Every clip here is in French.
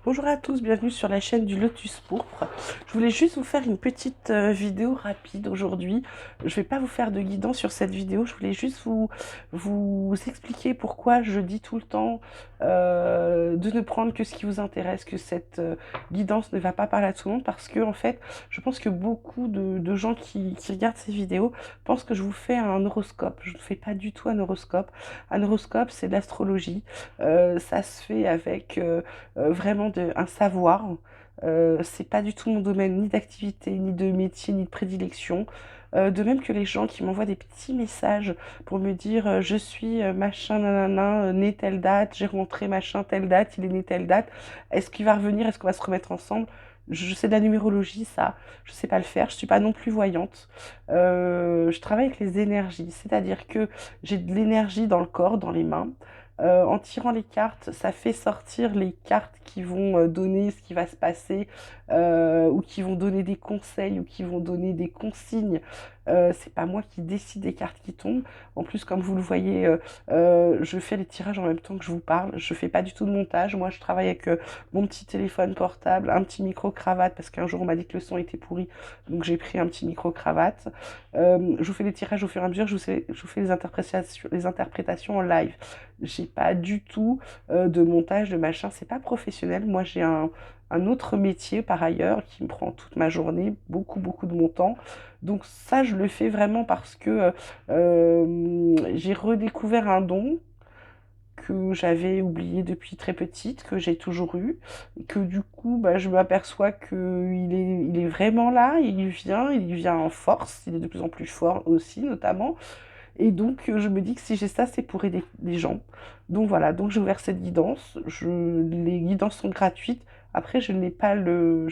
Bonjour à tous, bienvenue sur la chaîne du Lotus Pourpre. Je voulais juste vous faire une petite vidéo rapide aujourd'hui. Je ne vais pas vous faire de guidance sur cette vidéo, je voulais juste vous expliquer pourquoi je dis tout le temps de ne prendre que ce qui vous intéresse, que cette guidance ne va pas parler à tout le monde, parce que en fait, je pense que beaucoup de gens qui regardent ces vidéos pensent que je vous fais un horoscope. Je ne fais pas du tout un horoscope. Un horoscope, c'est de l'astrologie. Ça se fait avec vraiment un savoir. C'est pas du tout mon domaine ni d'activité, ni de métier, ni de prédilection. De même que les gens qui m'envoient des petits messages pour me dire je suis machin nanana, né telle date, j'ai rentré machin telle date, il est né telle date, est-ce qu'il va revenir, est-ce qu'on va se remettre ensemble? Je sais de la numérologie, ça, je sais pas le faire, je suis pas non plus voyante. Je travaille avec les énergies, c'est-à-dire que j'ai de l'énergie dans le corps, dans les mains. En tirant les cartes, ça fait sortir les cartes qui vont donner ce qui va se passer, ou qui vont donner des conseils, ou qui vont donner des consignes. C'est pas moi qui décide des cartes qui tombent. En plus, comme vous le voyez, je fais les tirages en même temps que je vous parle. Je fais pas du tout de montage. Moi, je travaille avec mon petit téléphone portable, un petit micro-cravate, parce qu'un jour, on m'a dit que le son était pourri, donc j'ai pris un petit micro-cravate. Je vous fais les tirages au fur et à mesure, je vous fais les interprétations en live. J'ai pas du tout de montage, de machin, c'est pas professionnel. Moi, j'ai un autre métier par ailleurs qui me prend toute ma journée, beaucoup de mon temps. Donc ça, je le fais vraiment parce que j'ai redécouvert un don que j'avais oublié depuis très petite, que j'ai toujours eu, et que du coup, bah, je m'aperçois il est vraiment là, il vient en force, il est de plus en plus fort aussi, notamment. Et donc, je me dis que si j'ai ça, c'est pour aider les gens. Donc voilà, donc j'ai ouvert cette guidance. Les guidances sont gratuites. Après, je n'ai pas le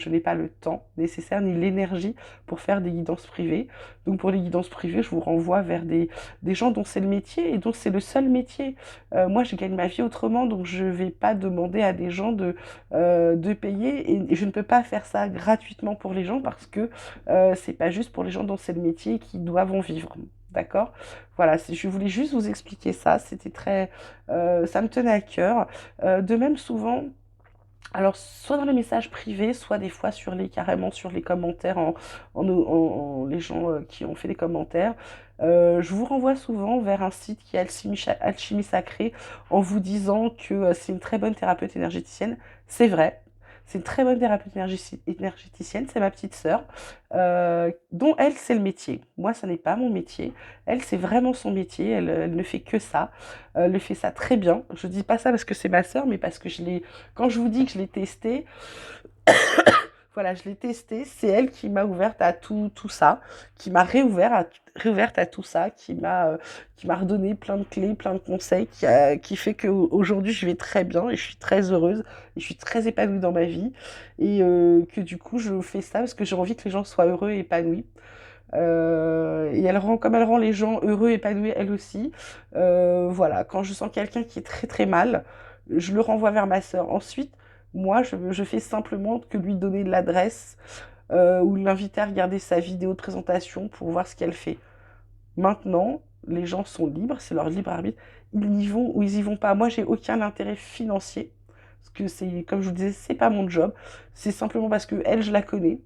temps nécessaire ni l'énergie pour faire des guidances privées. Donc pour les guidances privées, je vous renvoie vers des gens dont c'est le métier et dont c'est le seul métier. Moi, je gagne ma vie autrement, donc je ne vais pas demander à des gens de payer. Et je ne peux pas faire ça gratuitement pour les gens parce que c'est pas juste pour les gens dont c'est le métier qui doivent en vivre. D'accord? Voilà, je voulais juste vous expliquer ça. C'était ça me tenait à cœur. De même, souvent, alors soit dans les messages privés, soit des fois carrément sur les commentaires les gens qui ont fait des commentaires. Je vous renvoie souvent vers un site qui est Alchimie Sacrée en vous disant que c'est une très bonne thérapeute énergéticienne. C'est vrai. C'est une très bonne thérapeute énergéticienne, c'est ma petite sœur, dont elle, c'est le métier. Moi, ça n'est pas mon métier. Elle, c'est vraiment son métier. Elle ne fait que ça. Elle fait ça très bien. Je dis pas ça parce que c'est ma sœur, mais parce que quand je vous dis que je l'ai testé, voilà, je l'ai testé, c'est elle qui m'a ouverte à tout ça, qui m'a réouverte à tout ça, qui m'a redonné plein de clés, plein de conseils, qui fait qu'aujourd'hui je vais très bien et je suis très heureuse et je suis très épanouie dans ma vie et que du coup je fais ça parce que j'ai envie que les gens soient heureux et épanouis. Et comme elle rend les gens heureux, épanouis, elle aussi. Voilà, quand je sens quelqu'un qui est très mal, je le renvoie vers ma sœur. Ensuite, moi, je fais simplement que lui donner l'adresse ou l'inviter à regarder sa vidéo de présentation pour voir ce qu'elle fait. Maintenant, les gens sont libres, c'est leur libre arbitre. Ils y vont ou ils y vont pas. Moi, j'ai aucun intérêt financier. Parce que c'est, comme je vous disais, c'est pas mon job. C'est simplement parce que elle, je la connais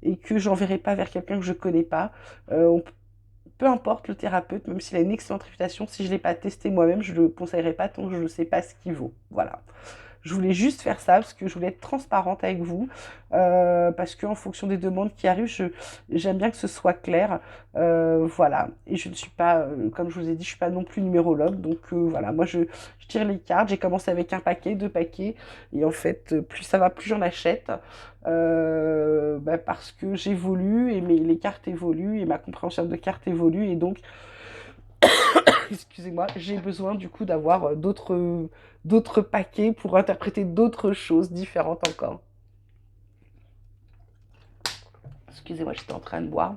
et que j'enverrai pas vers quelqu'un que je connais pas. Peu importe le thérapeute, même s'il a une excellente réputation, si je ne l'ai pas testé moi-même, je ne le conseillerais pas tant que je ne sais pas ce qu'il vaut. Voilà. Je voulais juste faire ça parce que je voulais être transparente avec vous, parce qu'en fonction des demandes qui arrivent, j'aime bien que ce soit clair. Voilà. Et je ne suis pas, comme je vous ai dit, je ne suis pas non plus numérologue. Donc voilà, moi je tire les cartes. J'ai commencé avec un paquet, deux paquets. Et en fait, plus ça va, plus j'en achète. Bah, parce que j'évolue et les cartes évoluent et ma compréhension de cartes évolue. Et donc, excusez-moi, j'ai besoin du coup d'avoir d'autres paquets pour interpréter d'autres choses différentes encore. Excusez-moi, j'étais en train de boire.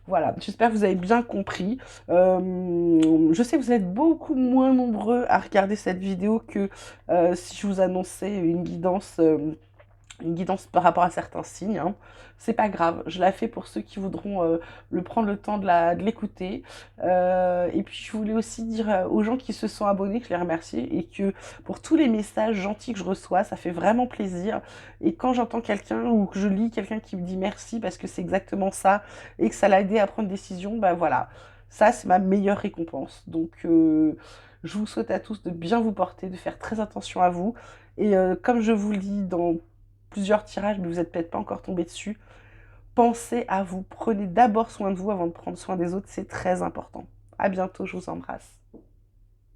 Voilà, j'espère que vous avez bien compris. Je sais que vous êtes beaucoup moins nombreux à regarder cette vidéo que si je vous annonçais une guidance une guidance par rapport à certains signes, hein. C'est pas grave, je la fais pour ceux qui voudront prendre le temps de l'écouter. Et puis je voulais aussi dire aux gens qui se sont abonnés que je les remercie et que pour tous les messages gentils que je reçois, ça fait vraiment plaisir. Et quand j'entends quelqu'un ou que je lis quelqu'un qui me dit merci parce que c'est exactement ça et que ça l'a aidé à prendre une décision, bah voilà, ça c'est ma meilleure récompense. Donc je vous souhaite à tous de bien vous porter, de faire très attention à vous. Et comme je vous le dis dans plusieurs tirages, mais vous n'êtes peut-être pas encore tombé dessus. Pensez à vous, prenez d'abord soin de vous avant de prendre soin des autres, c'est très important. À bientôt, je vous embrasse.